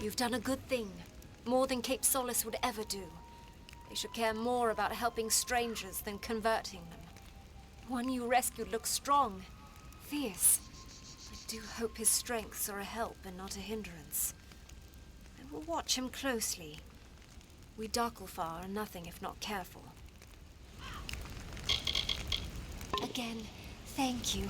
You've done a good thing. More than Cape Solace would ever do. They should care more about helping strangers than converting them. The one you rescued looks strong, fierce. I do hope his strengths are a help and not a hindrance. I will watch him closely. We Darklfar are nothing if not careful. Again, thank you.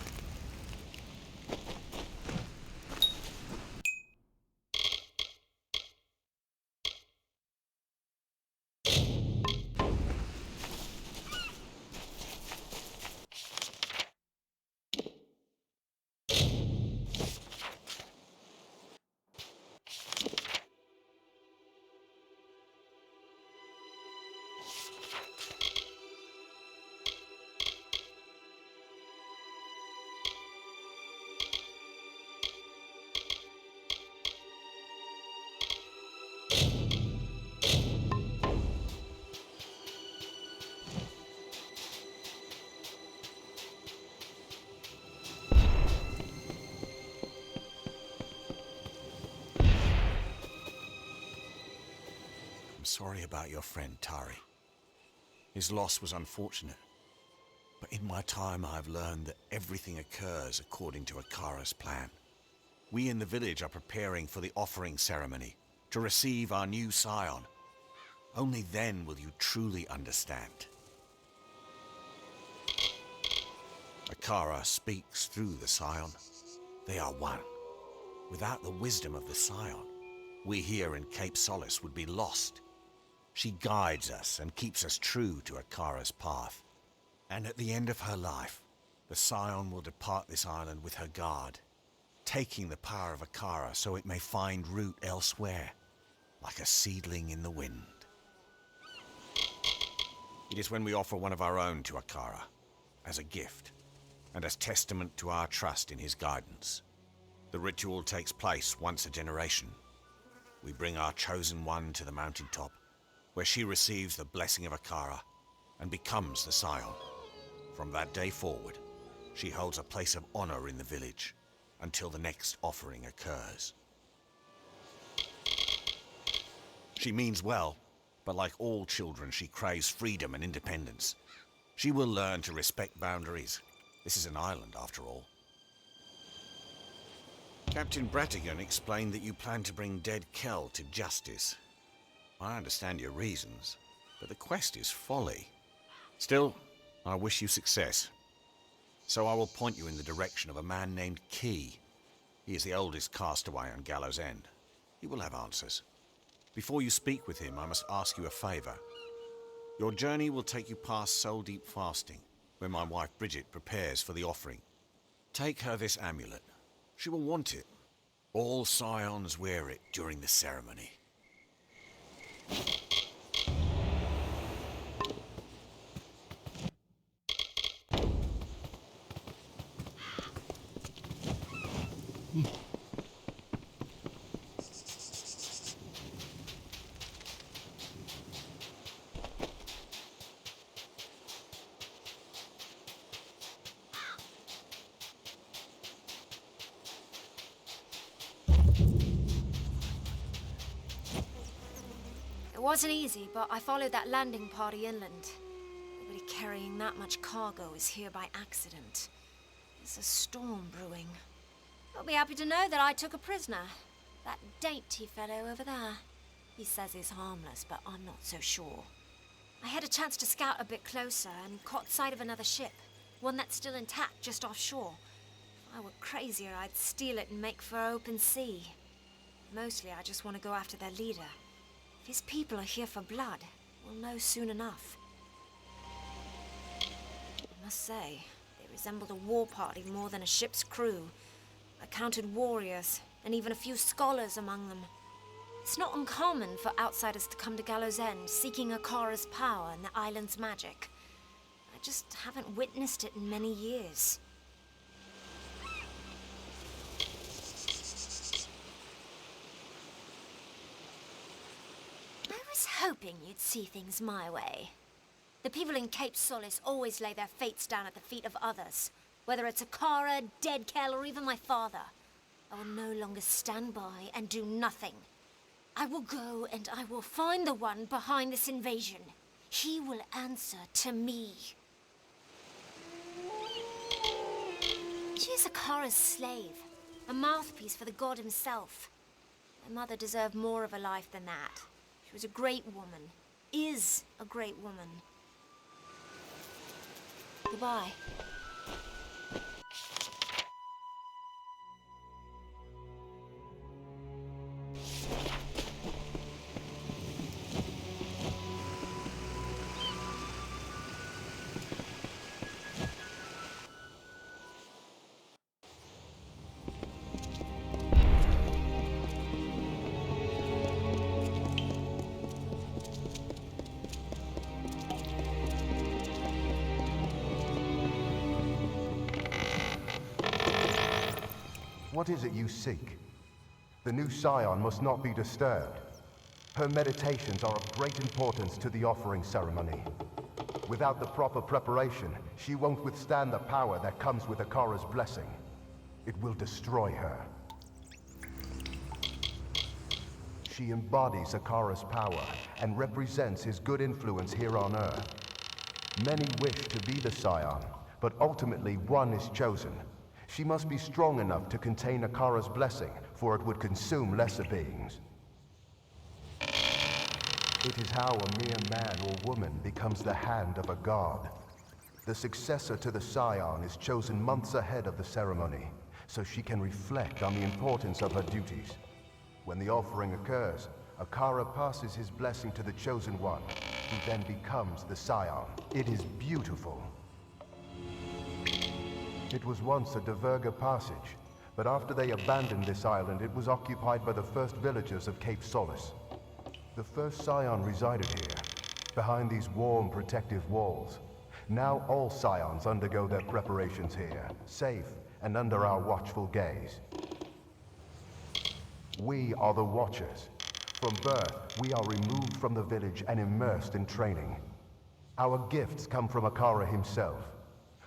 Sorry about your friend, Tari. His loss was unfortunate, but in my time I've learned that everything occurs according to Akara's plan. We in the village are preparing for the offering ceremony to receive our new scion. Only then will you truly understand. Akara speaks through the scion. They are one. Without the wisdom of the scion, we here in Cape Solace would be lost. She guides us and keeps us true to Akara's path. And at the end of her life, the scion will depart this island with her guard, taking the power of Akara so it may find root elsewhere, like a seedling in the wind. It is when we offer one of our own to Akara, as a gift, and as testament to our trust in his guidance. The ritual takes place once a generation. We bring our chosen one to the mountaintop, where she receives the blessing of Akara and becomes the scion. From that day forward, she holds a place of honor in the village until the next offering occurs. She means well, but like all children, she craves freedom and independence. She will learn to respect boundaries. This is an island, after all. Captain Bratigan explained that you plan to bring dead Kel to justice. I understand your reasons, but the quest is folly. Still, I wish you success. So I will point you in the direction of a man named Key. He is the oldest castaway on Gallows End. He will have answers. Before you speak with him, I must ask you a favor. Your journey will take you past Soul Deep Fasting, where my wife Bridget prepares for the offering. Take her this amulet. She will want it. All scions wear it during the ceremony. It wasn't easy, but I followed that landing party inland. Nobody carrying that much cargo is here by accident. There's a storm brewing. You'll be happy to know that I took a prisoner. That dainty fellow over there. He says he's harmless, but I'm not so sure. I had a chance to scout a bit closer and caught sight of another ship. One that's still intact just offshore. If I were crazier, I'd steal it and make for open sea. Mostly, I just want to go after their leader. If his people are here for blood, we'll know soon enough. I must say, they resembled a war party more than a ship's crew. I counted warriors, and even a few scholars among them. It's not uncommon for outsiders to come to Gallows End, seeking Akara's power and the island's magic. I just haven't witnessed it in many years. I was hoping you'd see things my way. The people in Cape Solace always lay their fates down at the feet of others. Whether it's Akara, Dead Kel, or even my father. I will no longer stand by and do nothing. I will go and I will find the one behind this invasion. He will answer to me. She is Akara's slave, a mouthpiece for the god himself. My mother deserved more of a life than that. She was a great woman, is a great woman. Goodbye. What is it you seek? The new scion must not be disturbed. Her meditations are of great importance to the offering ceremony. Without the proper preparation, she won't withstand the power that comes with Akara's blessing. It will destroy her. She embodies Akara's power and represents his good influence here on Earth. Many wish to be the scion, but ultimately one is chosen. She must be strong enough to contain Akara's blessing, for it would consume lesser beings. It is how a mere man or woman becomes the hand of a god. The successor to the scion is chosen months ahead of the ceremony, so she can reflect on the importance of her duties. When the offering occurs, Akara passes his blessing to the chosen one, who then becomes the scion. It is beautiful. It was once a Diverga passage, but after they abandoned this island, it was occupied by the first villagers of Cape Solace. The first scion resided here, behind these warm, protective walls. Now all scions undergo their preparations here, safe and under our watchful gaze. We are the Watchers. From birth, we are removed from the village and immersed in training. Our gifts come from Akara himself.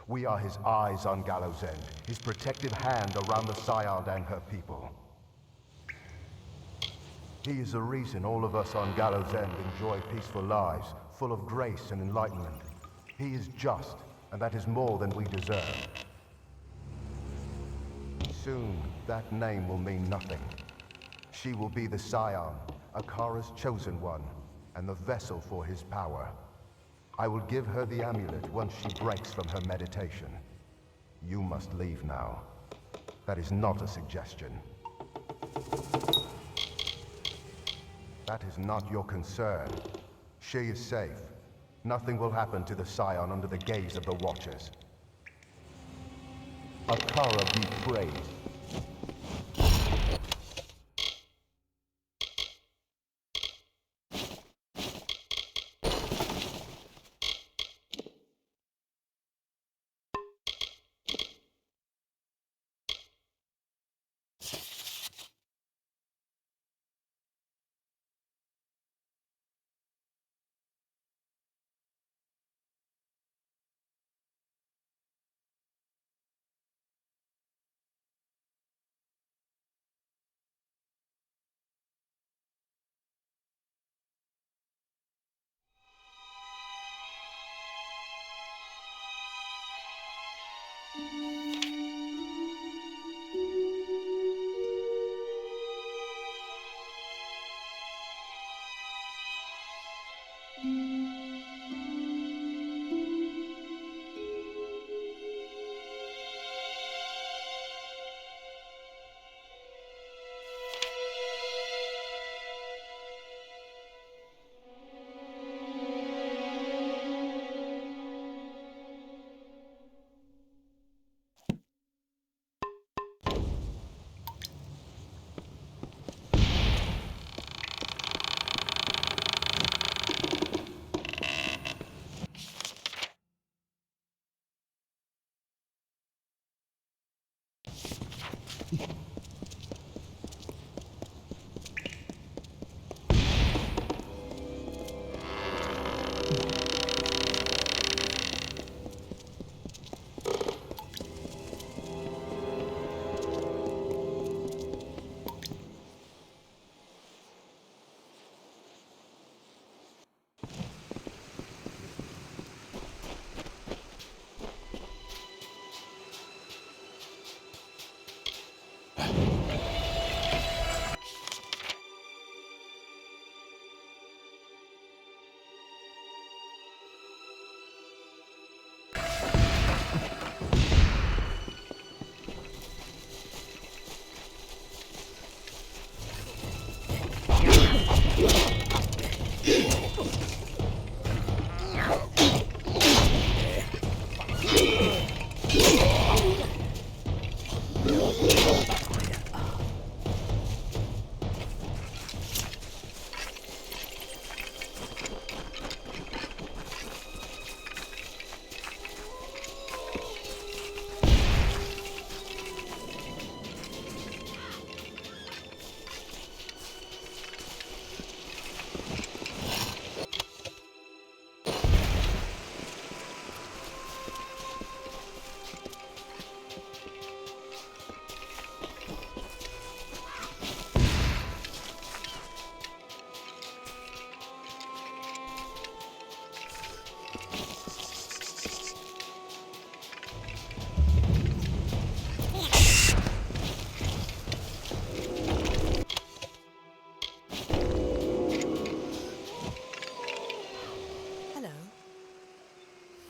We are his eyes on Gallows End, his protective hand around the Scion and her people. He is the reason all of us on Gallows End enjoy peaceful lives, full of grace and enlightenment. He is just, and that is more than we deserve. Soon, that name will mean nothing. She will be the Scion, Akara's chosen one, and the vessel for his power. I will give her the amulet once she breaks from her meditation. You must leave now. That is not a suggestion. That is not your concern. She is safe. Nothing will happen to the Scion under the gaze of the Watchers. Akara be praised.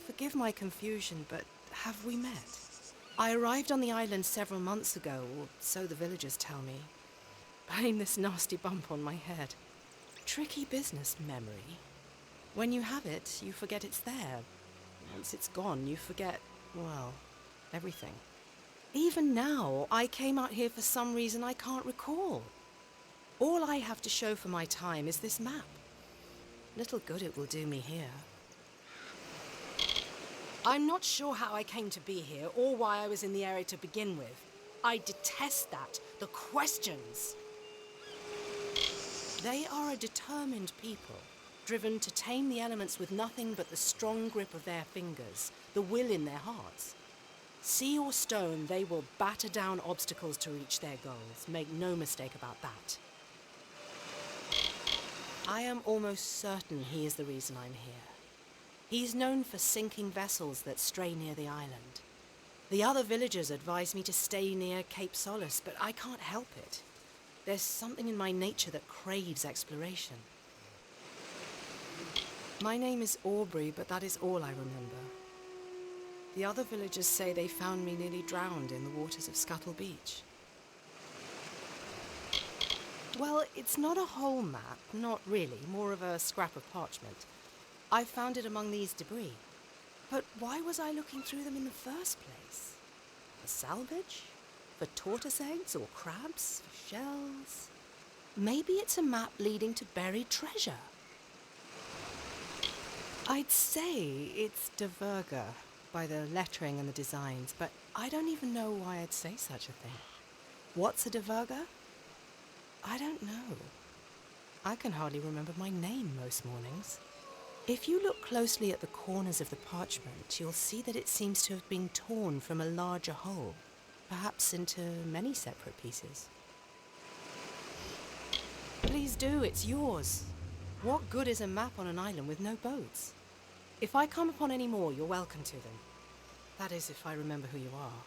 Forgive my confusion, but have we met? I arrived on the island several months ago, or so the villagers tell me. Pain this nasty bump on my head. Tricky business, memory. When you have it, you forget it's there. Once it's gone, you forget, well, everything. Even now, I came out here for some reason I can't recall. All I have to show for my time is this map. Little good it will do me here. I'm not sure how I came to be here or why I was in the area to begin with. I detest that. The questions. They are a determined people, driven to tame the elements with nothing but the strong grip of their fingers, the will in their hearts. Sea or stone, they will batter down obstacles to reach their goals. Make no mistake about that. I am almost certain he is the reason I'm here. He's known for sinking vessels that stray near the island. The other villagers advise me to stay near Cape Solace, but I can't help it. There's something in my nature that craves exploration. My name is Aubrey, but that is all I remember. The other villagers say they found me nearly drowned in the waters of Scuttle Beach. Well, it's not a whole map, not really, more of a scrap of parchment. I found it among these debris. But why was I looking through them in the first place? For salvage? For tortoise eggs or crabs? For shells? Maybe it's a map leading to buried treasure. I'd say it's De Verga by the lettering and the designs, but I don't even know why I'd say such a thing. What's a De Verga? I don't know. I can hardly remember my name most mornings. If you look closely at the corners of the parchment, you'll see that it seems to have been torn from a larger whole, perhaps into many separate pieces. Please do, it's yours. What good is a map on an island with no boats? If I come upon any more, you're welcome to them. That is, if I remember who you are.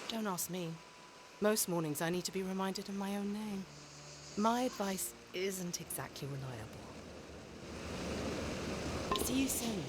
Don't ask me. Most mornings I need to be reminded of my own name. My advice isn't exactly reliable. See you soon.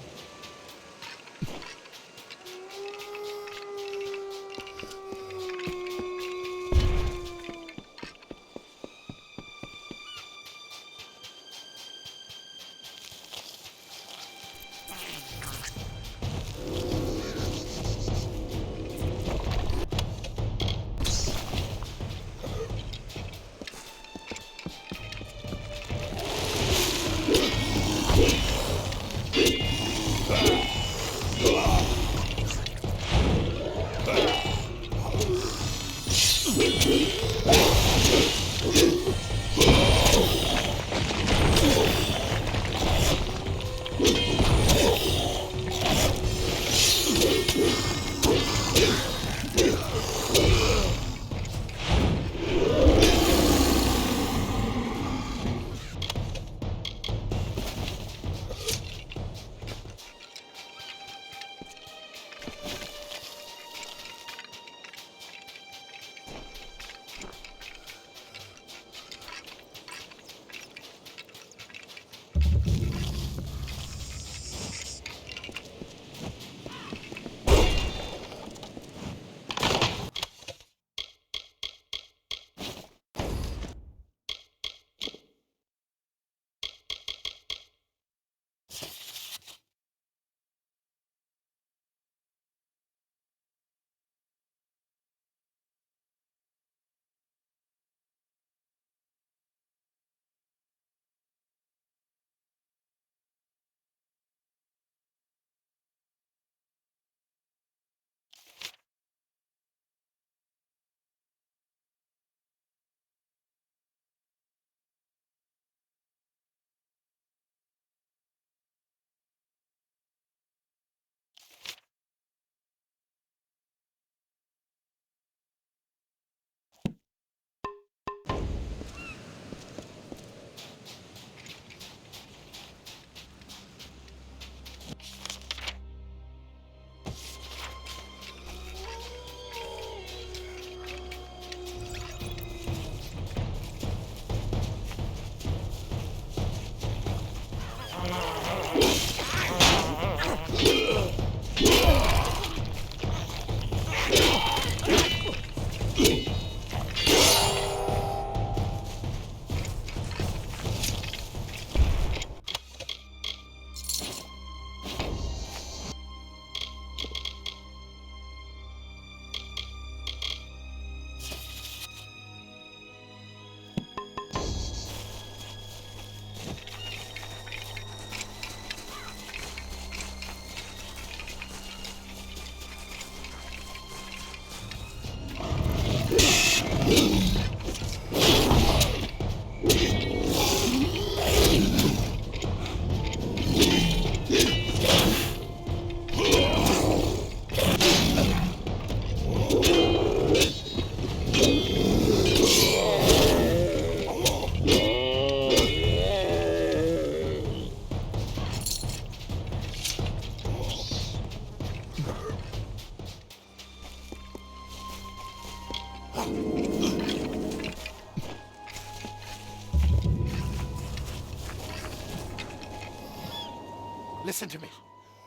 Listen to me.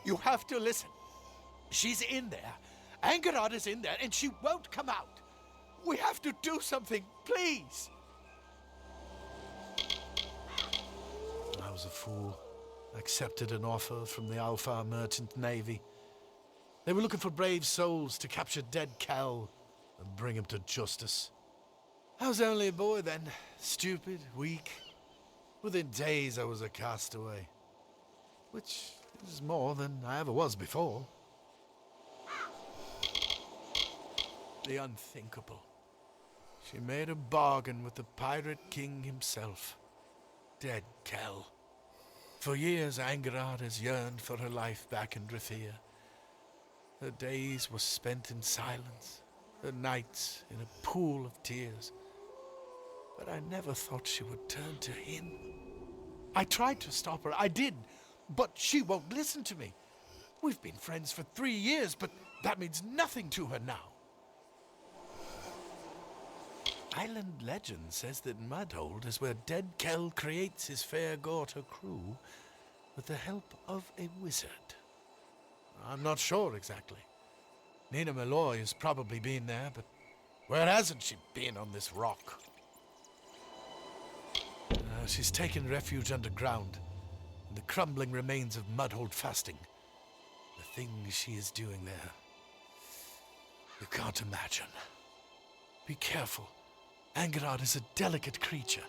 You have to listen. She's in there. Angarad is in there, and she won't come out. We have to do something, please. I was a fool. I accepted an offer from the Alfar Merchant Navy. They were looking for brave souls to capture dead Cal and bring him to justice. I was only a boy then, stupid, weak. Within days I was a castaway, which is more than I ever was before. The unthinkable. She made a bargain with the pirate king himself. Dead Kel. For years Angarad has yearned for her life back in Drithia. Her days were spent in silence, her nights in a pool of tears. But I never thought she would turn to him. I tried to stop her, I did, but she won't listen to me. We've been friends for 3 years, but that means nothing to her now. Island legend says that Mudhold is where dead Kel creates his fair Gorta crew with the help of a wizard. I'm not sure exactly. Nina Malloy has probably been there, but where hasn't she been on this rock? She's taken refuge underground in the crumbling remains of Mudhold fasting. The things she is doing there, you can't imagine. Be careful. Angarad is a delicate creature,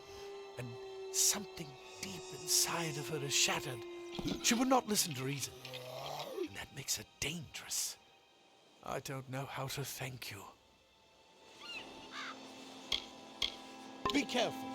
and something deep inside of her is shattered. She would not listen to reason, and that makes her dangerous. I don't know how to thank you. Be careful.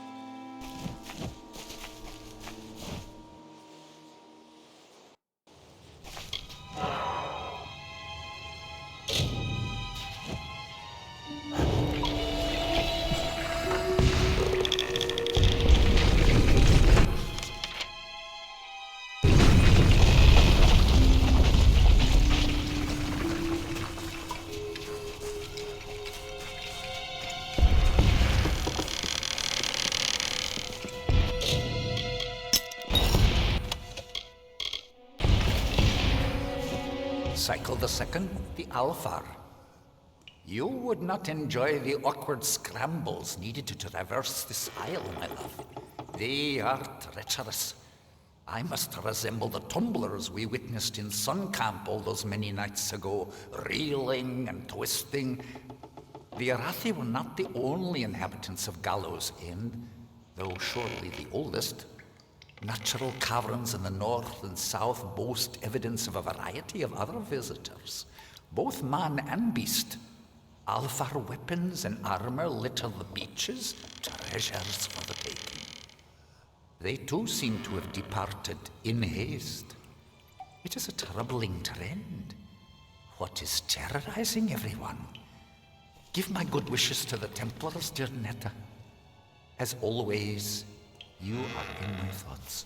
Cycle the second, the Alfar. You would not enjoy the awkward scrambles needed to traverse this isle, my love. They are treacherous. I must resemble the tumblers we witnessed in Sun Camp all those many nights ago, reeling and twisting. The Arathi were not the only inhabitants of Gallows End, though surely the oldest. Natural caverns in the north and south boast evidence of a variety of other visitors, both man and beast. Alfar weapons and armor litter the beaches, treasures for the taking. They too seem to have departed in haste. It is a troubling trend. What is terrorizing everyone? Give my good wishes to the Templars, dear Netta. As always, you are in my thoughts.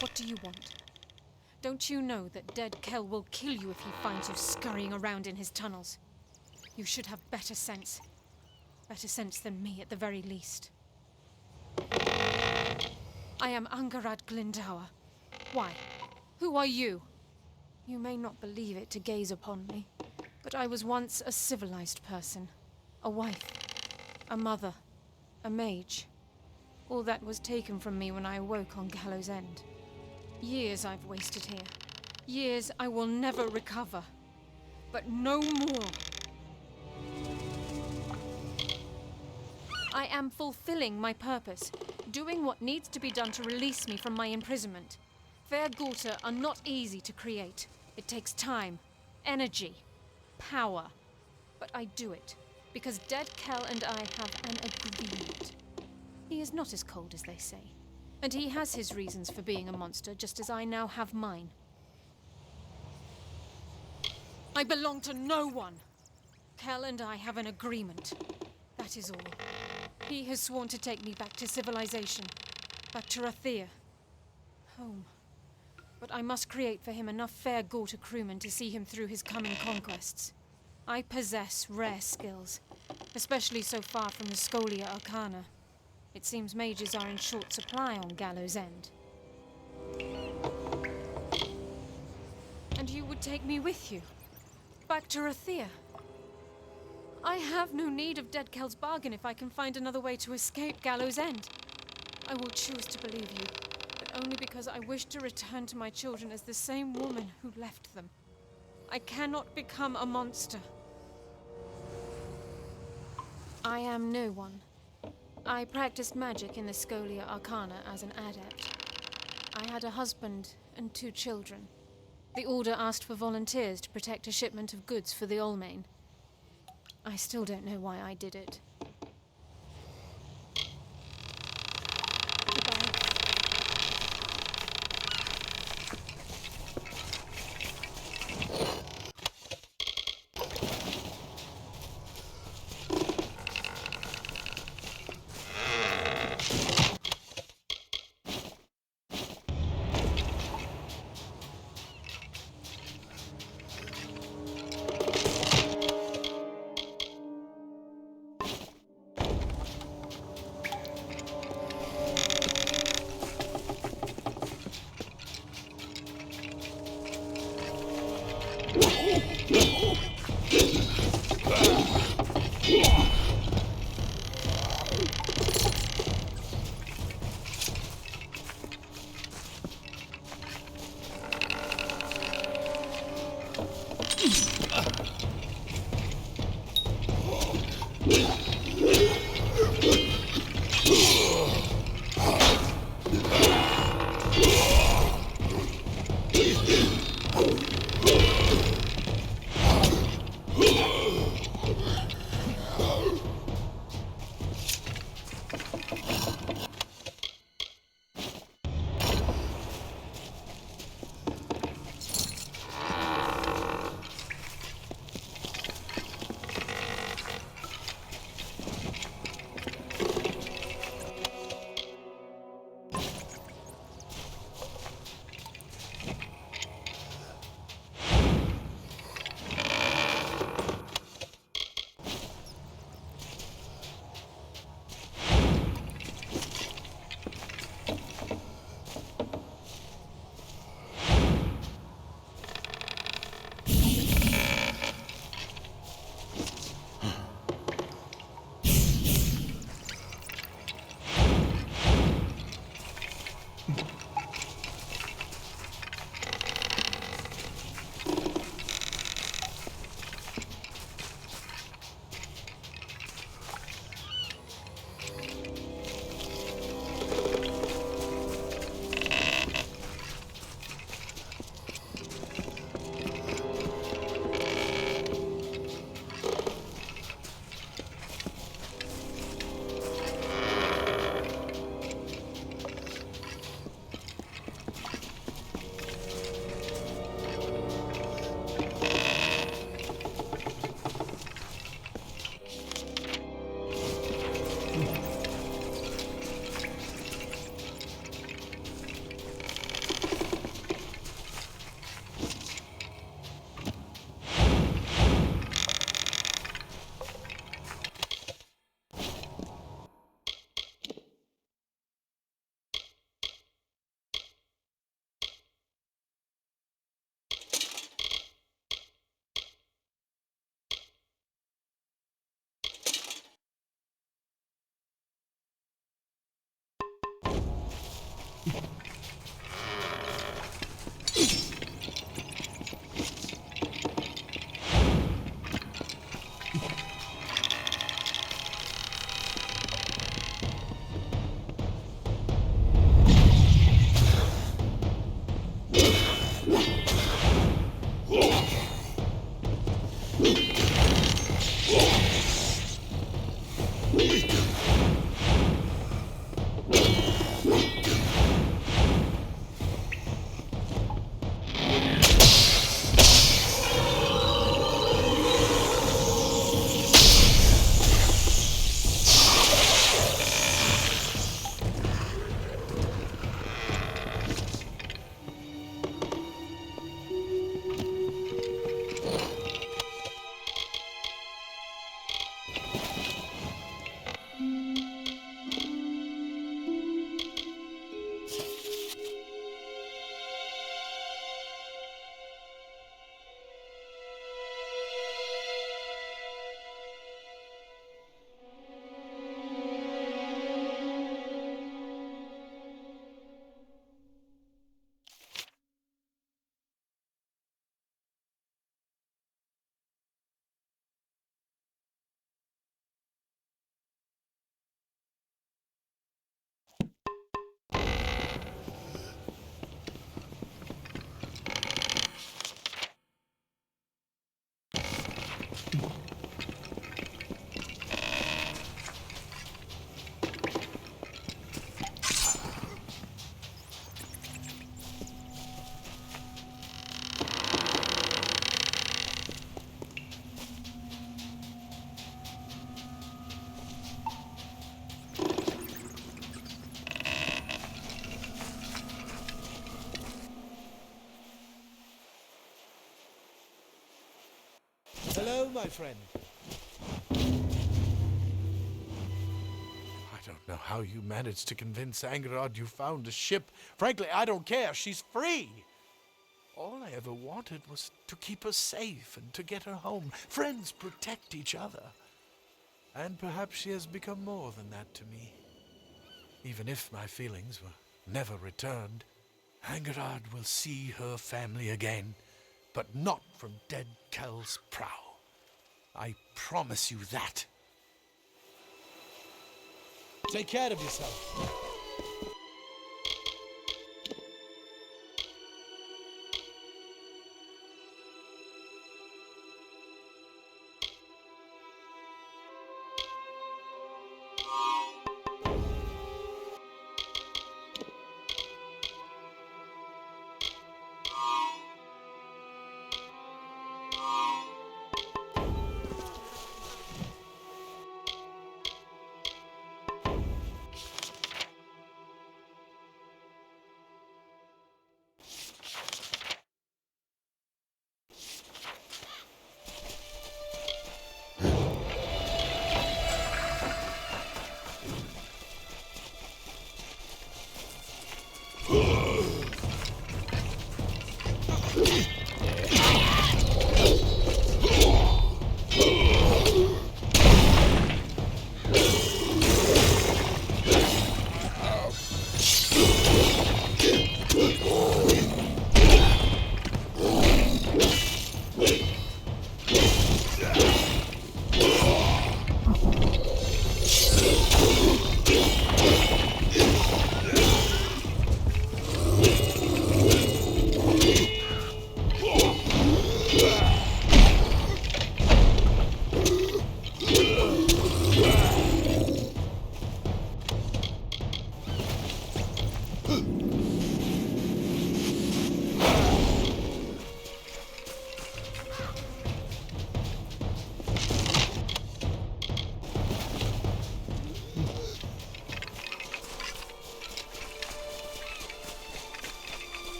What do you want? Don't you know that dead Kel will kill you if he finds you scurrying around in his tunnels? You should have better sense. Better sense than me, at the very least. I am Angarad Glindower. Why? Who are you? You may not believe it to gaze upon me, but I was once a civilized person. A wife. A mother. A mage. All that was taken from me when I awoke on Gallows End. Years I've wasted here. Years I will never recover. But no more. I am fulfilling my purpose, doing what needs to be done to release me from my imprisonment. Fair Gorta are not easy to create. It takes time, energy, power. But I do it, because dead Kel and I have an agreement. He is not as cold as they say. And he has his reasons for being a monster, just as I now have mine. I belong to no one. Kel and I have an agreement. That is all. He has sworn to take me back to civilization. Back to Rathia. Home. But I must create for him enough fair gore to crewmen to see him through his coming conquests. I possess rare skills, especially so far from the Scholia Arcana. It seems mages are in short supply on Gallows End. And you would take me with you? Back to Rathia? I have no need of Dead Kel's bargain if I can find another way to escape Gallows End. I will choose to believe you, but only because I wish to return to my children as the same woman who left them. I cannot become a monster. I am no one. I practiced magic in the Scholia Arcana as an adept. I had a husband and 2 children. The Order asked for volunteers to protect a shipment of goods for the Olmane. I still don't know why I did it. Goodbye. Hello, my friend. I don't know how you managed to convince Angerod you found a ship. Frankly, I don't care. She's free. All I ever wanted was to keep her safe and to get her home. Friends protect each other. And perhaps she has become more than that to me. Even if my feelings were never returned, Angerod will see her family again, but not from dead Kel's prow. I promise you that. Take care of yourself.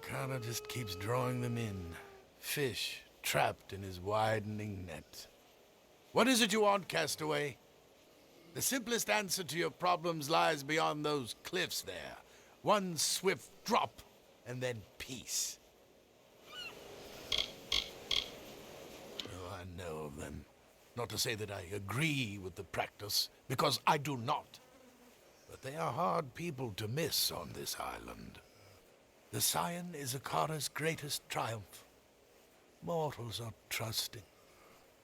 Akara just keeps drawing them in. Fish trapped in his widening net. What is it you want, castaway? The simplest answer to your problems lies beyond those cliffs there. One swift drop, and then peace. Oh, I know of them. Not to say that I agree with the practice, because I do not. But they are hard people to miss on this island. The Scion is Akara's greatest triumph. Mortals are trusting.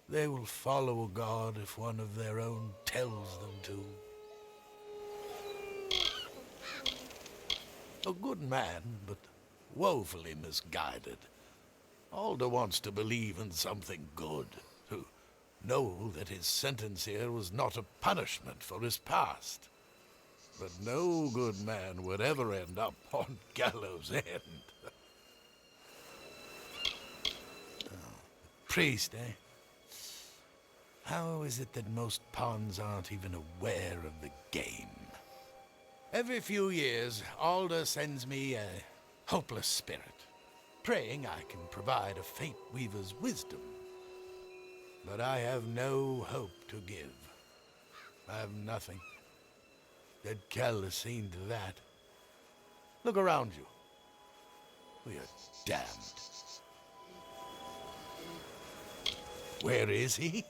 They will follow a god if one of their own tells them to. A good man, but woefully misguided. Alder wants to believe in something good, to know that his sentence here was not a punishment for his past. But no good man would ever end up on gallows' end. Priest, eh? How is it that most pawns aren't even aware of the game? Every few years, Alder sends me a hopeless spirit, praying I can provide a fate weaver's wisdom. But I have no hope to give. I have nothing. Dead Kell has seen to that. Look around you. We are damned. Where is he?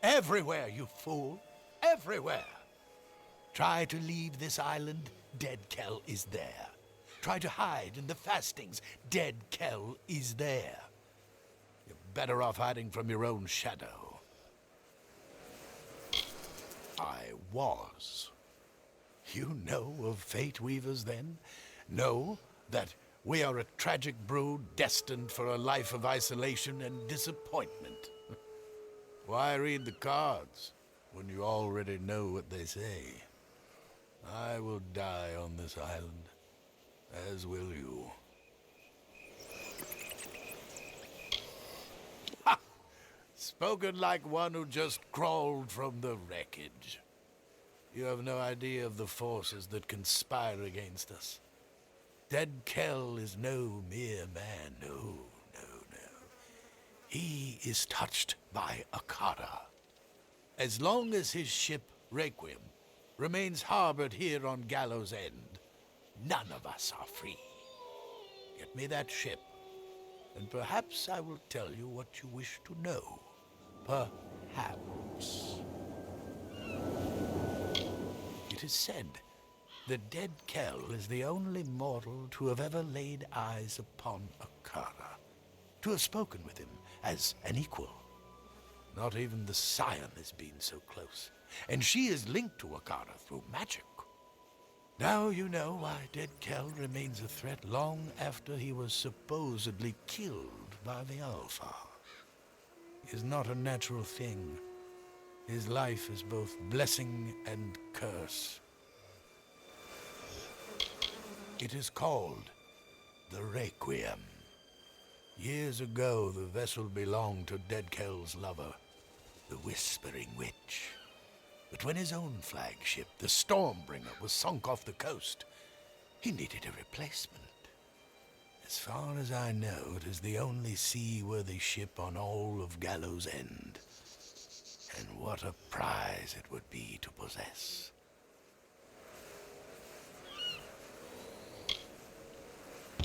Everywhere, you fool. Everywhere. Try to leave this island, Dead Kell is there. Try to hide in the fastings, Dead Kell is there. You're better off hiding from your own shadow. I was. You know of fate weavers, then? Know that we are a tragic brood destined for a life of isolation and disappointment. Why read the cards when you already know what they say? I will die on this island, as will you. Ha! Spoken like one who just crawled from the wreckage. You have no idea of the forces that conspire against us. Dead Kell is no mere man, no, no, no. He is touched by Akara. As long as his ship, Requiem, remains harbored here on Gallows End, none of us are free. Get me that ship, and perhaps I will tell you what you wish to know. Perhaps. It is said that Dead Kell is the only mortal to have ever laid eyes upon Akara, to have spoken with him as an equal. Not even the Scion has been so close, and she is linked to Akara through magic. Now you know why Dead Kell remains a threat long after he was supposedly killed by the Alpha. He is not a natural thing. His life is both blessing and curse. It is called the Requiem. Years ago, the vessel belonged to Dead Kell's lover, the Whispering Witch. But when his own flagship, the Stormbringer, was sunk off the coast, he needed a replacement. As far as I know, it is the only seaworthy ship on all of Gallows End. And what a prize it would be to possess.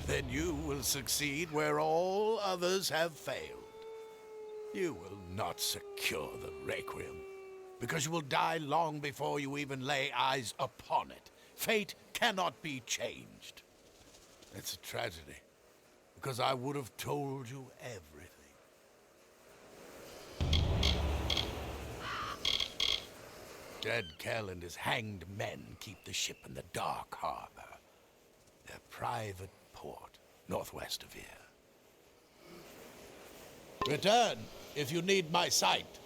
Then you will succeed where all others have failed. You will not secure the Requiem, because you will die long before you even lay eyes upon it. Fate cannot be changed. It's a tragedy, because I would have told you everything. Dead Kell and his hanged men keep the ship in the dark harbor. Their private port, northwest of here. Return if you need my sight.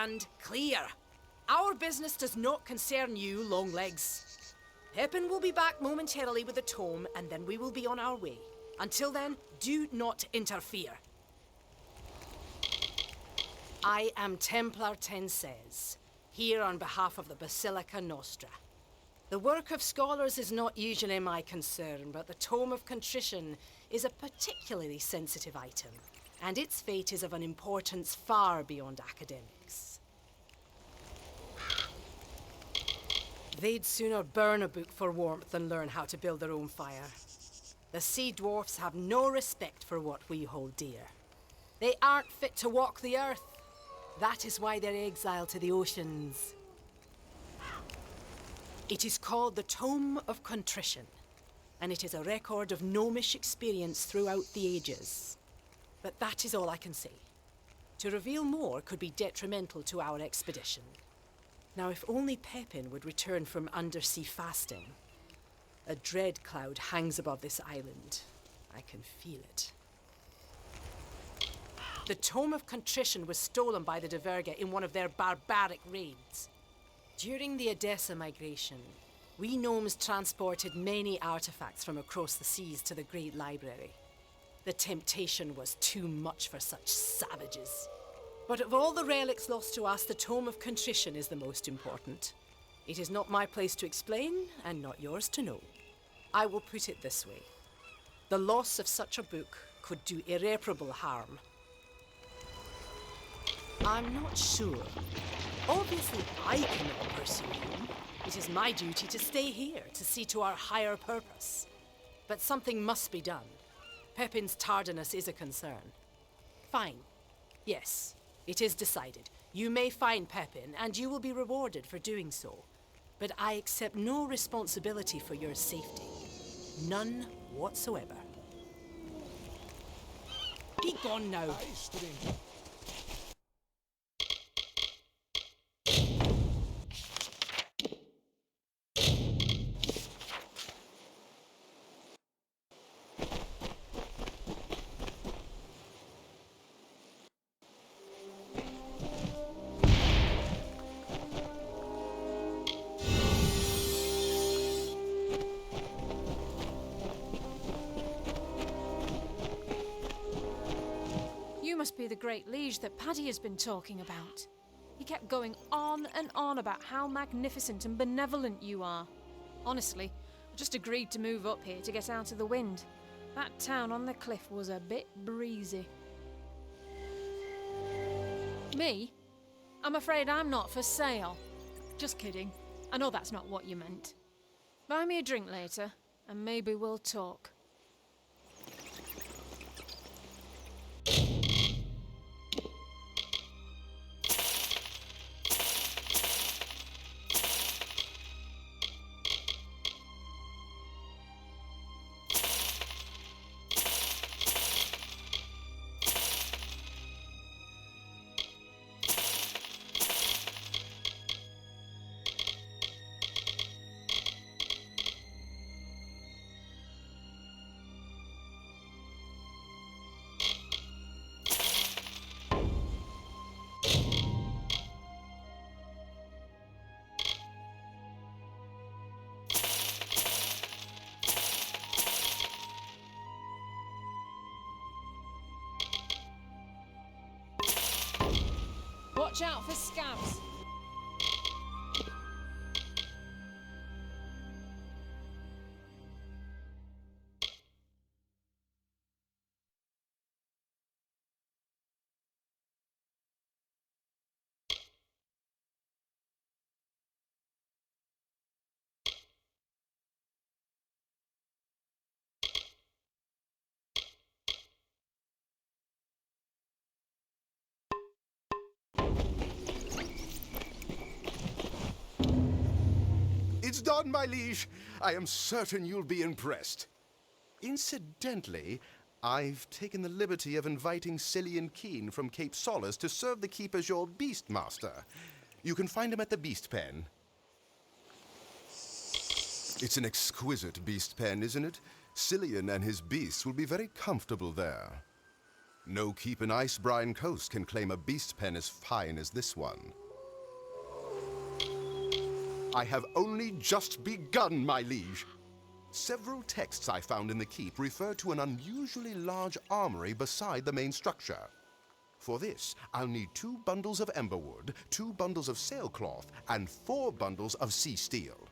stand clear. Our business does not concern you, Longlegs. Pepin will be back momentarily with the tome, and then we will be on our way. Until then, do not interfere. I am Templar Tenses, here on behalf of the Basilica Nostra. The work of scholars is not usually my concern, but the Tome of Contrition is a particularly sensitive item, and its fate is of an importance far beyond academics. They'd sooner burn a book for warmth than learn how to build their own fire. The sea dwarfs have no respect for what we hold dear. They aren't fit to walk the earth. That is why they're exiled to the oceans. It is called the Tome of Contrition, and it is a record of gnomish experience throughout the ages. But that is all I can say. To reveal more could be detrimental to our expedition. Now, if only Pepin would return from undersea fasting. A dread cloud hangs above this island. I can feel it. The Tome of Contrition was stolen by the Diverga in one of their barbaric raids. During the Essa migration, we gnomes transported many artifacts from across the seas to the Great Library. The temptation was too much for such savages. But of all the relics lost to us, the Tome of Contrition is the most important. It is not my place to explain, and not yours to know. I will put it this way. The loss of such a book could do irreparable harm. I'm not sure. Obviously, I cannot pursue him. It is my duty to stay here, to see to our higher purpose. But something must be done. Pepin's tardiness is a concern. Fine. Yes, it is decided. You may find Pepin, and you will be rewarded for doing so. But I accept no responsibility for your safety. None whatsoever. Be gone now. Must be the great liege that Paddy has been talking about. He kept going on and on about how magnificent and benevolent you are. Honestly, I just agreed to move up here to get out of the wind. That town on the cliff was a bit breezy. Me? I'm afraid I'm not for sale. Just kidding. I know that's not what you meant. Buy me a drink later, and maybe we'll talk. Watch out for scabs. It's done, my liege. I am certain you'll be impressed. Incidentally, I've taken the liberty of inviting Cillian Keen from Cape Solace to serve the keep as your beast master. You can find him at the beast pen. It's an exquisite beast pen, isn't it? Cillian and his beasts will be very comfortable there. No keep in Ice Brine Coast can claim a beast pen as fine as this one. I have only just begun, my liege. Several texts I found in the keep refer to an unusually large armory beside the main structure. For this, I'll need 2 bundles of emberwood, 2 bundles of sailcloth, and 4 bundles of sea steel.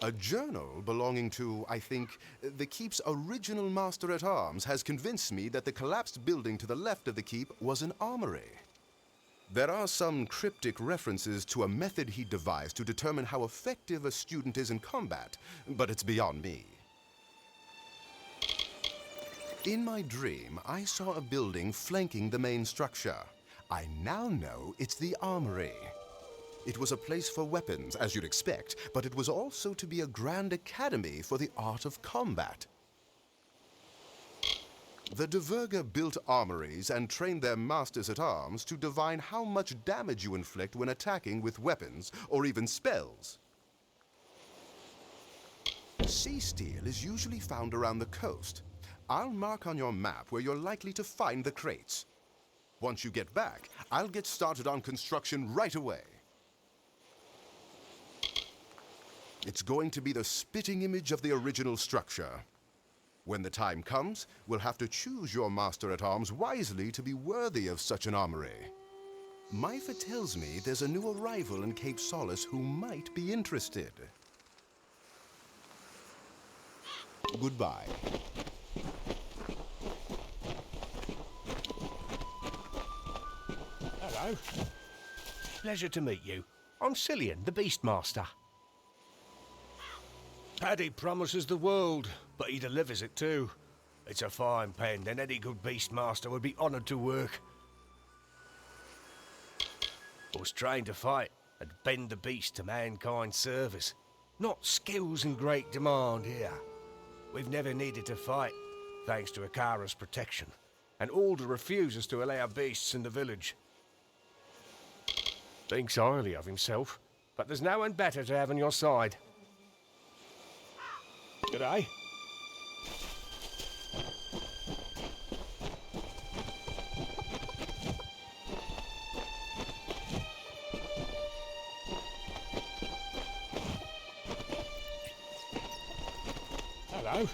A journal belonging to, I think, the keep's original master-at-arms has convinced me that the collapsed building to the left of the keep was an armory. There are some cryptic references to a method he devised to determine how effective a student is in combat, but it's beyond me. In my dream, I saw a building flanking the main structure. I now know it's the armory. It was a place for weapons, as you'd expect, but it was also to be a grand academy for the art of combat. The Diverga built armories and trained their masters-at-arms to divine how much damage you inflict when attacking with weapons or even spells. Sea steel is usually found around the coast. I'll mark on your map where you're likely to find the crates. Once you get back, I'll get started on construction right away. It's going to be the spitting image of the original structure. When the time comes, we'll have to choose your master-at-arms wisely to be worthy of such an armory. Myfa tells me there's a new arrival in Cape Solace who might be interested. Goodbye. Hello. Pleasure to meet you. I'm Cillian, the Beastmaster. Paddy promises the world, but he delivers it too. It's a fine pen, and any good Beastmaster would be honoured to work. I was trained to fight and bend the beast to mankind's service. Not skills in great demand here. We've never needed to fight, thanks to Akara's protection, and Alder refuses to allow beasts in the village. Thinks highly of himself, but there's no one better to have on your side. G'day. Hello.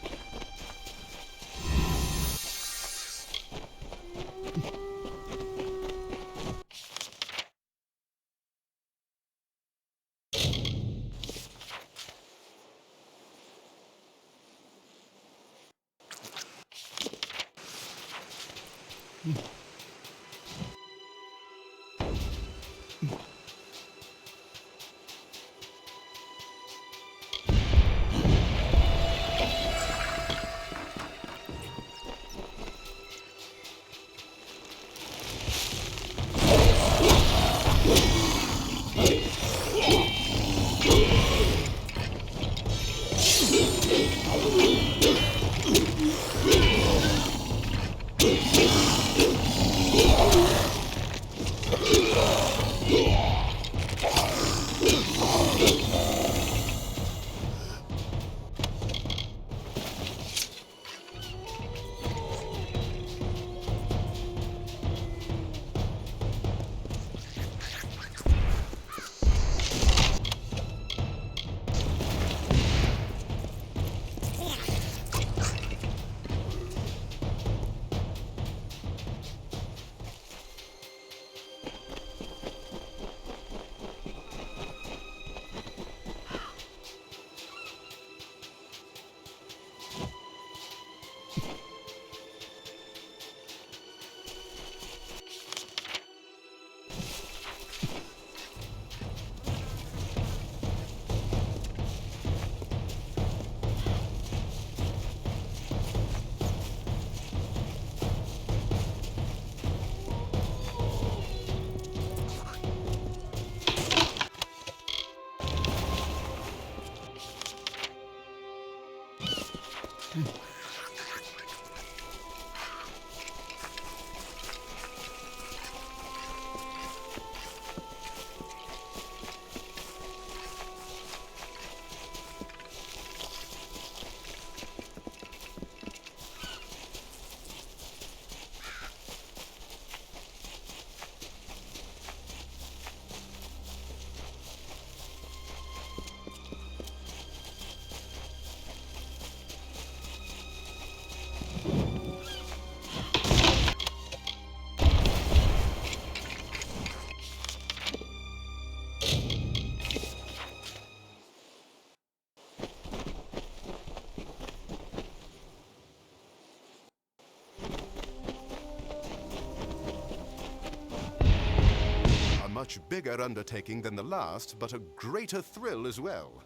much bigger undertaking than the last, but a greater thrill as well.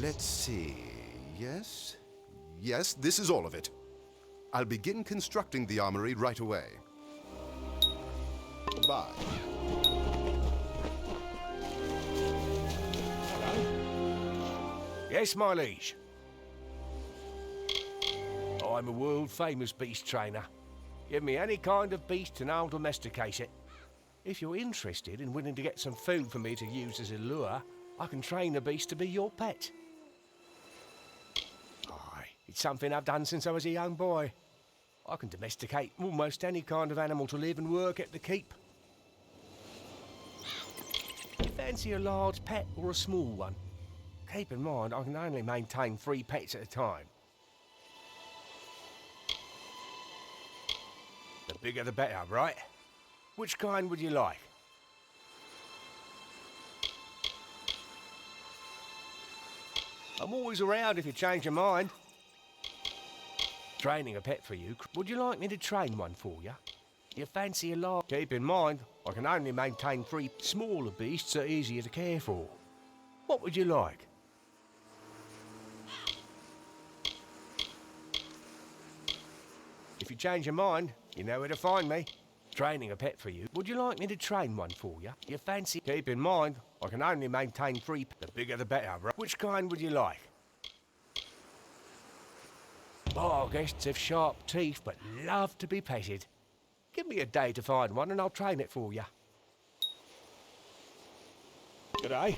Let's see. Yes? Yes, this is all of it. I'll begin constructing the armory right away. Bye. Yes, my liege. I'm a world-famous beast trainer. Give me any kind of beast and I'll domesticate it. If you're interested and willing to get some food for me to use as a lure, I can train the beast to be your pet. Aye, it's something I've done since I was a young boy. I can domesticate almost any kind of animal to live and work at the keep. You fancy a large pet or a small one? Keep in mind, I can only maintain 3 pets at a time. The bigger the better, right? Which kind would you like? I'm always around if you change your mind. Training a pet for you. Would you like me to train one for you? You fancy a large... Keep in mind, I can only maintain 3 smaller beasts that are easier to care for. What would you like? If you change your mind, you know where to find me. Training a pet for you. Would you like me to train one for you? You fancy... Keep in mind, I can only maintain 3... The bigger the better, right? Which kind would you like? Bar guests have sharp teeth, but love to be petted. Give me a day to find one and I'll train it for you. G'day.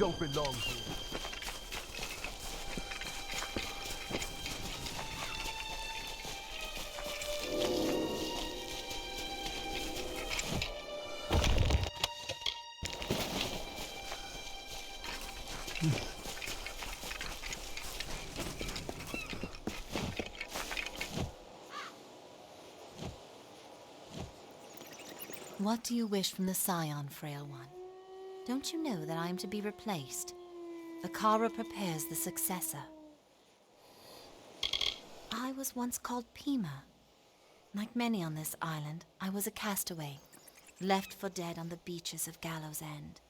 don't belong here. What do you wish from the Scion, Frail One? Don't you know that I am to be replaced? Akara prepares the successor. I was once called Pima. Like many on this island, I was a castaway, left for dead on the beaches of Gallows End.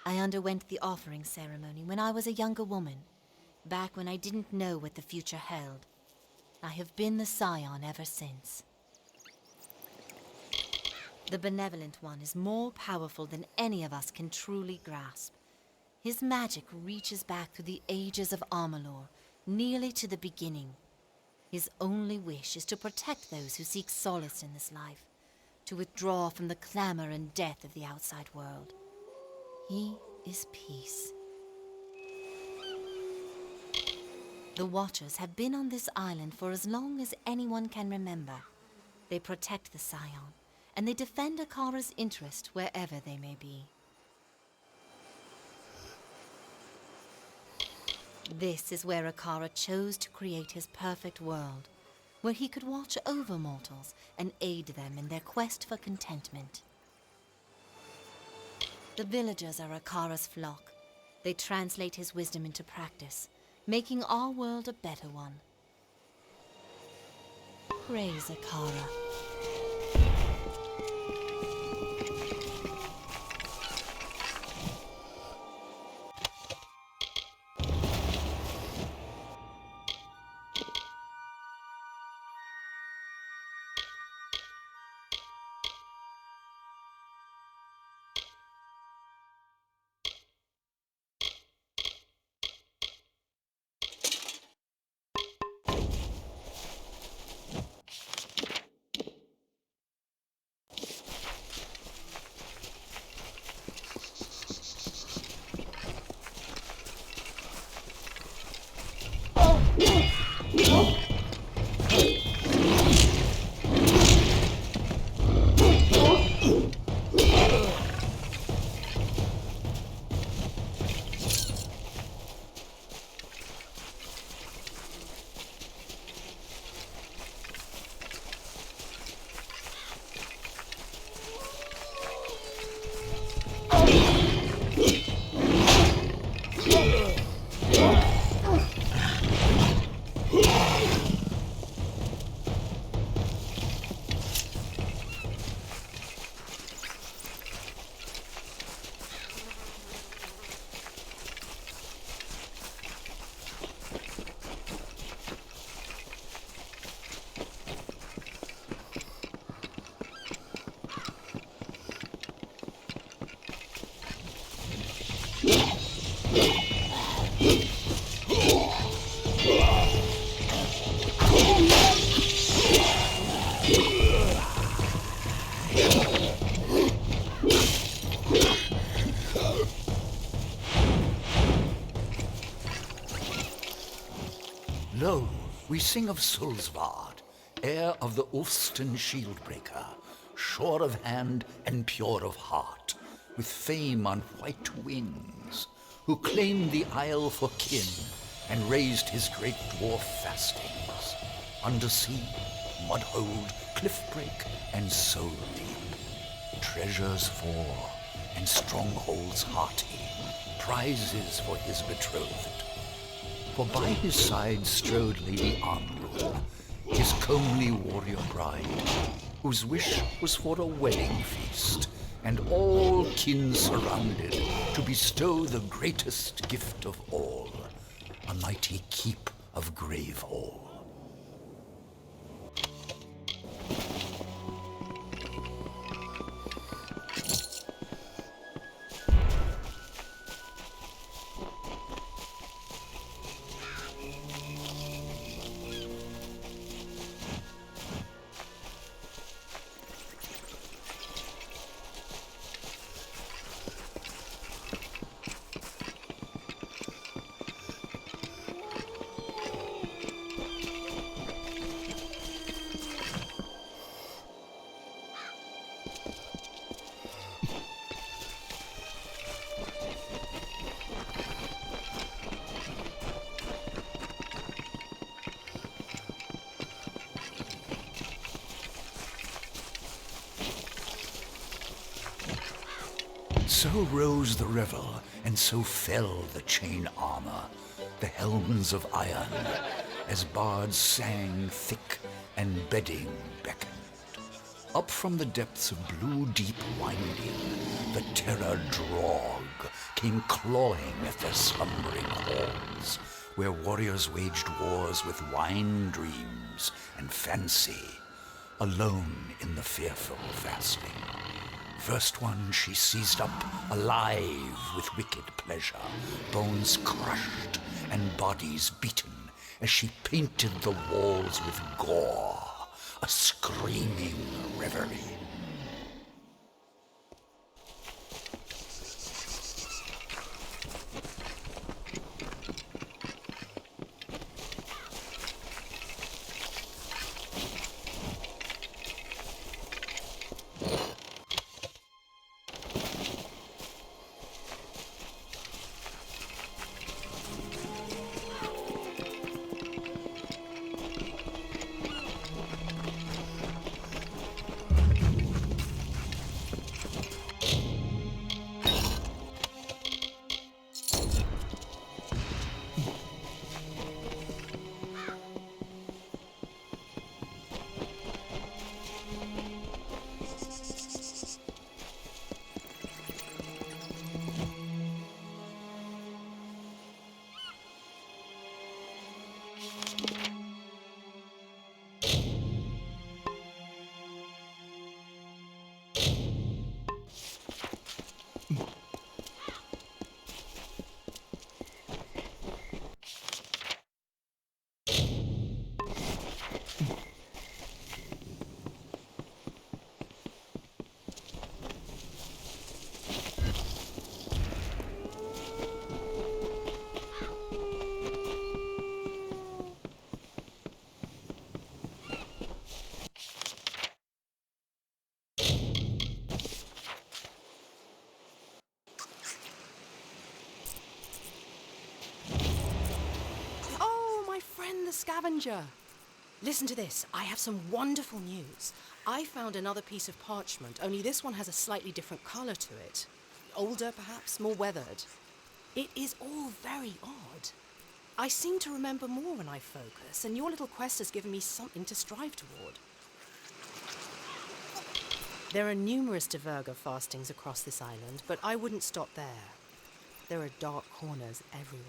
I underwent the offering ceremony when I was a younger woman, back when I didn't know what the future held. I have been the Scion ever since. The Benevolent One is more powerful than any of us can truly grasp. His magic reaches back through the ages of Amalur, nearly to the beginning. His only wish is to protect those who seek solace in this life, to withdraw from the clamor and death of the outside world. He is peace. The Watchers have been on this island for as long as anyone can remember. They protect the Scion, and they defend Akara's interest wherever they may be. This is where Akara chose to create his perfect world, where he could watch over mortals and aid them in their quest for contentment. The villagers are Akara's flock. They translate his wisdom into practice, making our world a better one. Praise Akara. Lo, we sing of Sulsvard, heir of the Ulfston Shieldbreaker, sure of hand and pure of heart, with fame on white wings, who claimed the isle for kin and raised his great dwarf fastings, undersea, mudhold, cliffbreak, and soul deep, treasures for and strongholds hearty, prizes for his betrothed. For by his side strode Lady Amalur, his comely warrior bride, whose wish was for a wedding feast, and all kin surrounded to bestow the greatest gift of all, a mighty keep of Gravehall. So rose the revel, and so fell the chain armor, the helms of iron, as bards sang thick and bedding beckoned. Up from the depths of blue deep winding, the terror drog came clawing at their slumbering halls, where warriors waged wars with wine dreams and fancy, alone in the fearful fasting. First one she seized up, alive with wicked pleasure, bones crushed and bodies beaten, as she painted the walls with gore, a screaming reverie. The scavenger. Listen to this. I have some wonderful news. I found another piece of parchment, only this one has a slightly different color to it. Older, perhaps, more weathered. It is all very odd. I seem to remember more when I focus, and your little quest has given me something to strive toward. There are numerous Diverga fastings across this island, but I wouldn't stop there. There are dark corners everywhere.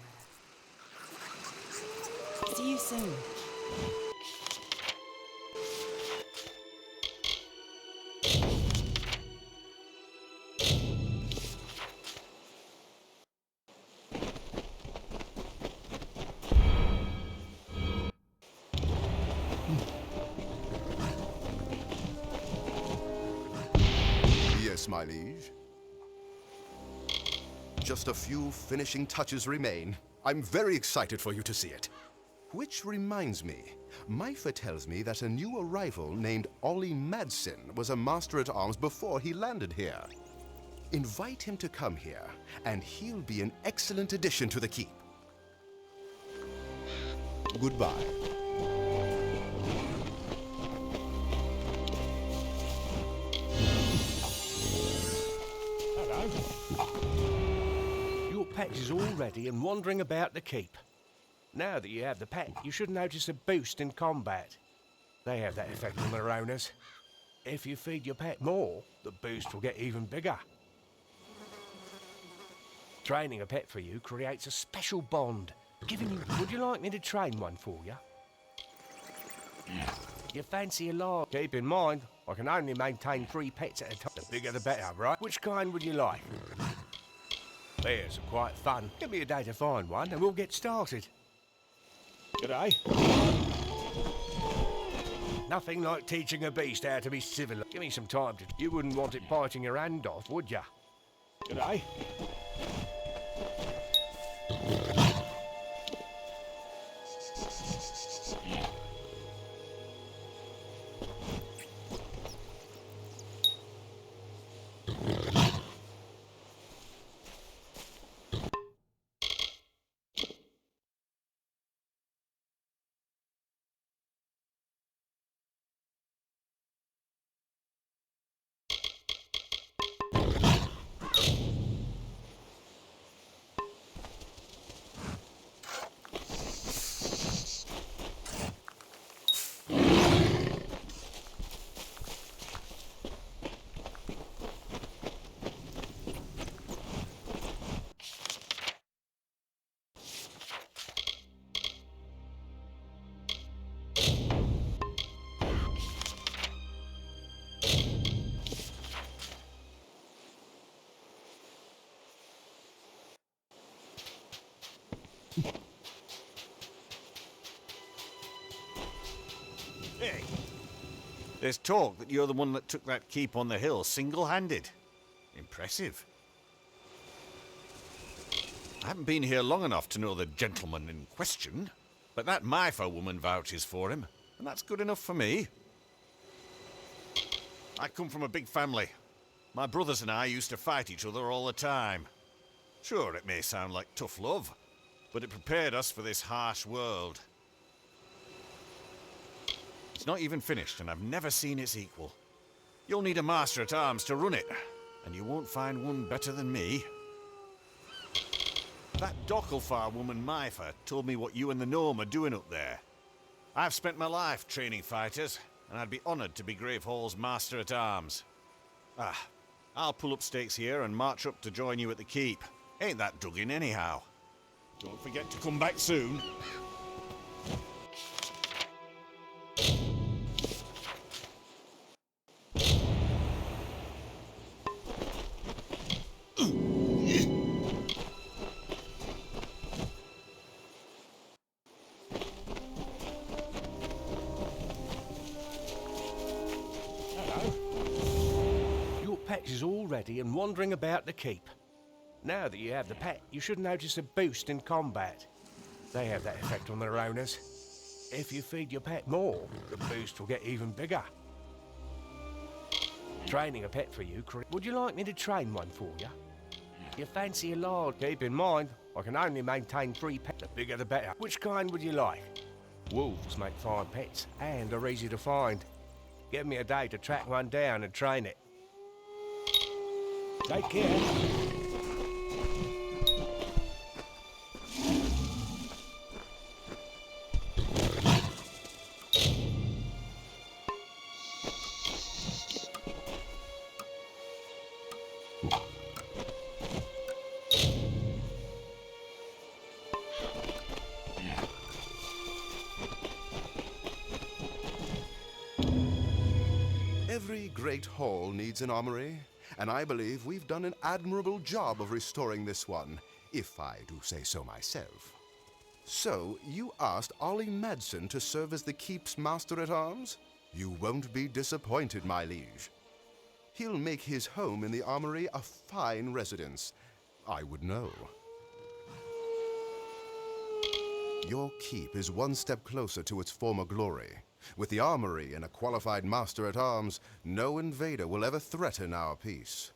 See you soon. Yes, my liege. Just a few finishing touches remain. I'm very excited for you to see it. Which reminds me, Myfa tells me that a new arrival named Ollie Madsen was a master-at-arms before he landed here. Invite him to come here, and he'll be an excellent addition to the keep. Goodbye. Your pet is all ready and wandering about the keep. Now that you have the pet, you should notice a boost in combat. They have that effect on their owners. If you feed your pet more, the boost will get even bigger. Training a pet for you creates a special bond. Would you like me to train one for you? You fancy a large? Keep in mind, I can only maintain 3 pets at a time. The bigger the better, right? Which kind would you like? Bears are quite fun. Give me a day to find one and we'll get started. G'day. Nothing like teaching a beast how to be civil. Give me some time to... You wouldn't want it biting your hand off, would ya? G'day. There's talk that you're the one that took that keep on the hill single-handed. Impressive. I haven't been here long enough to know the gentleman in question, but that Myfa woman vouches for him, and that's good enough for me. I come from a big family. My brothers and I used to fight each other all the time. Sure, it may sound like tough love, but it prepared us for this harsh world. It's not even finished, and I've never seen its equal. You'll need a master at arms to run it, and you won't find one better than me. That Dockelfar woman Myfa told me what you and the gnome are doing up there. I've spent my life training fighters, and I'd be honored to be Gravehall's master at arms. I'll pull up stakes here and march up to join you at the keep. Ain't that dug in anyhow? Don't forget to come back soon. Pet is all ready and wandering about the keep. Now that you have the pet, you should notice a boost in combat. They have that effect on their owners. If you feed your pet more, the boost will get even bigger. Training a pet for you, would you like me to train one for you? You fancy a large? Keep in mind, I can only maintain 3 pets. The bigger the better. Which kind would you like? Wolves make fine pets and are easy to find. Give me a day to track one down and train it. Take care. Every great hall needs an armory. And I believe we've done an admirable job of restoring this one, if I do say so myself. So, you asked Ollie Madsen to serve as the keep's master-at-arms? You won't be disappointed, my liege. He'll make his home in the armory a fine residence. I would know. Your keep is one step closer to its former glory. With the armory and a qualified master-at-arms, no invader will ever threaten our peace.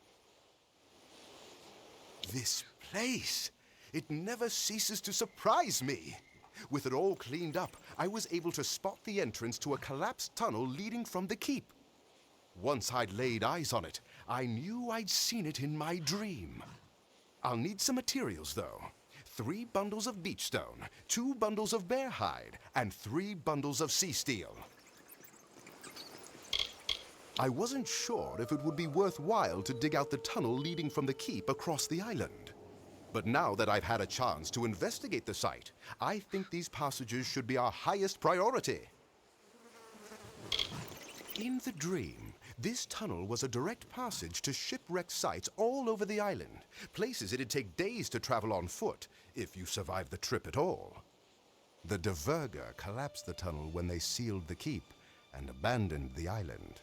This place! It never ceases to surprise me! With it all cleaned up, I was able to spot the entrance to a collapsed tunnel leading from the keep. Once I'd laid eyes on it, I knew I'd seen it in my dream. I'll need some materials, though. 3 bundles of beach stone, 2 bundles of bear hide, and 3 bundles of sea steel. I wasn't sure if it would be worthwhile to dig out the tunnel leading from the keep across the island. But now that I've had a chance to investigate the site, I think these passages should be our highest priority. In the dream, this tunnel was a direct passage to shipwrecked sites all over the island, places it'd take days to travel on foot, if you survived the trip at all. The Diverger collapsed the tunnel when they sealed the keep and abandoned the island.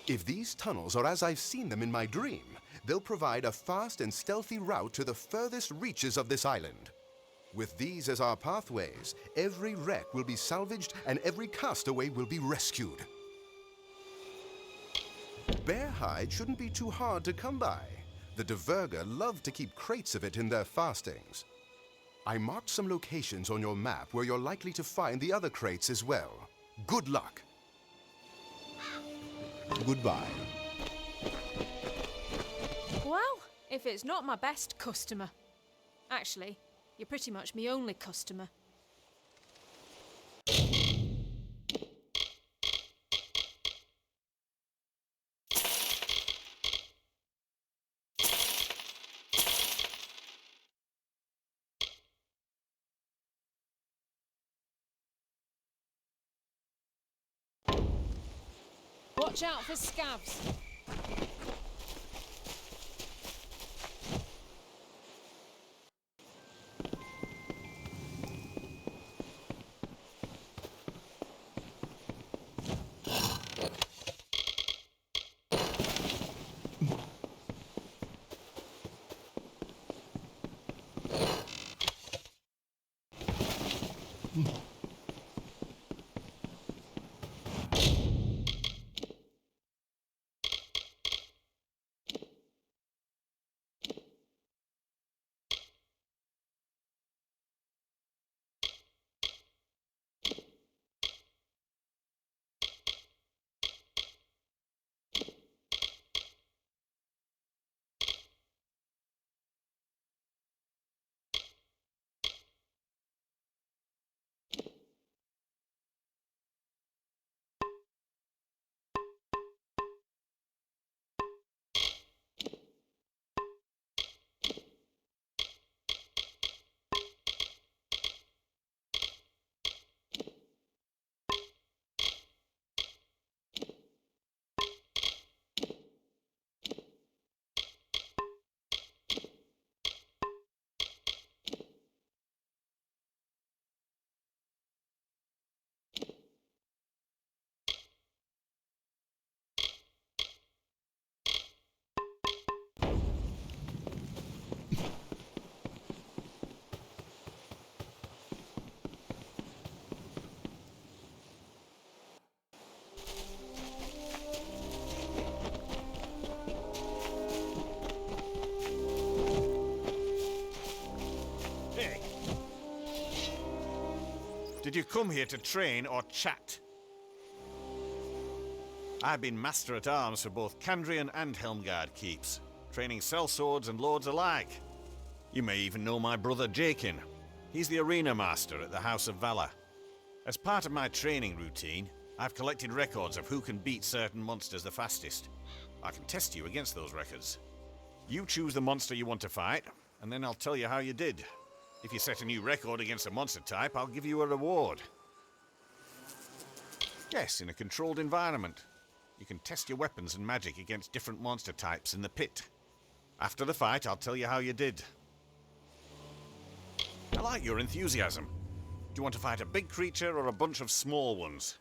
If these tunnels are as I've seen them in my dream, they'll provide a fast and stealthy route to the furthest reaches of this island. With these as our pathways, every wreck will be salvaged and every castaway will be rescued. Bear hide shouldn't be too hard to come by. The Diverger love to keep crates of it in their fastings. I marked some locations on your map where you're likely to find the other crates as well. Good luck. Goodbye. Well, if it's not my best customer. Actually, you're pretty much my only customer. Watch out for scabs. Did you come here to train or chat? I've been Master at Arms for both Candrian and Helmgard keeps, training sellswords and lords alike. You may even know my brother Jakin. He's the Arena Master at the House of Valor. As part of my training routine, I've collected records of who can beat certain monsters the fastest. I can test you against those records. You choose the monster you want to fight, and then I'll tell you how you did. If you set a new record against a monster type, I'll give you a reward. Yes, in a controlled environment. You can test your weapons and magic against different monster types in the pit. After the fight, I'll tell you how you did. I like your enthusiasm. Do you want to fight a big creature or a bunch of small ones?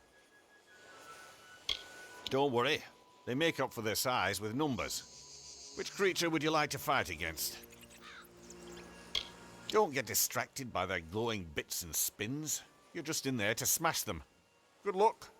Don't worry. They make up for their size with numbers. Which creature would you like to fight against? Don't get distracted by their glowing bits and spins. You're just in there to smash them. Good luck.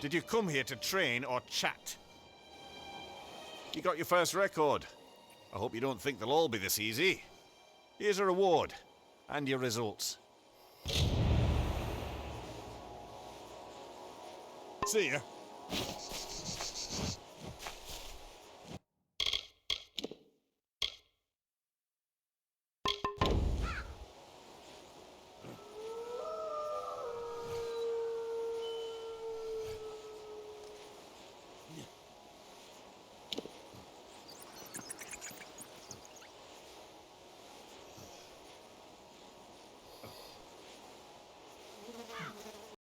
Did you come here to train or chat? You got your first record. I hope you don't think they'll all be this easy. Here's a reward, and your results. See ya.